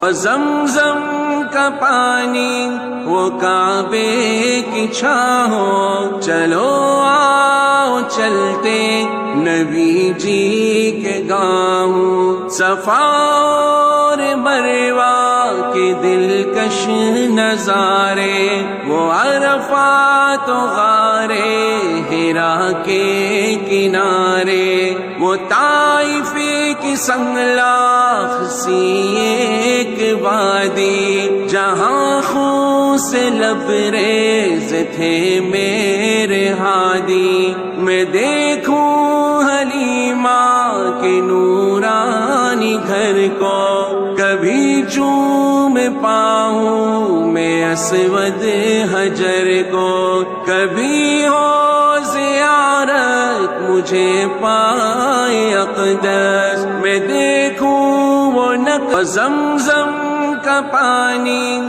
زمزم کا پانی وہ کعبے کی چھاں ہو، چلو آؤ چلتے نبی جی کے گاؤں، صفا اور مروہ کے دلکش نظارے، وہ عرفات و غار حرا کے کنارے، وہ طائف کی سنگلاخ سی ایک وادی، جہاں خون سے لبریز تھے میرے ہادی، میں دیکھوں حلیمہ کے نورانی گھر کو، کبھی چوم پاؤں میں اسود حجر کو، کبھی ہو زیارت مجھے پائے اقدس، میں دیکھوں وہ نقش زمزم کا پانی۔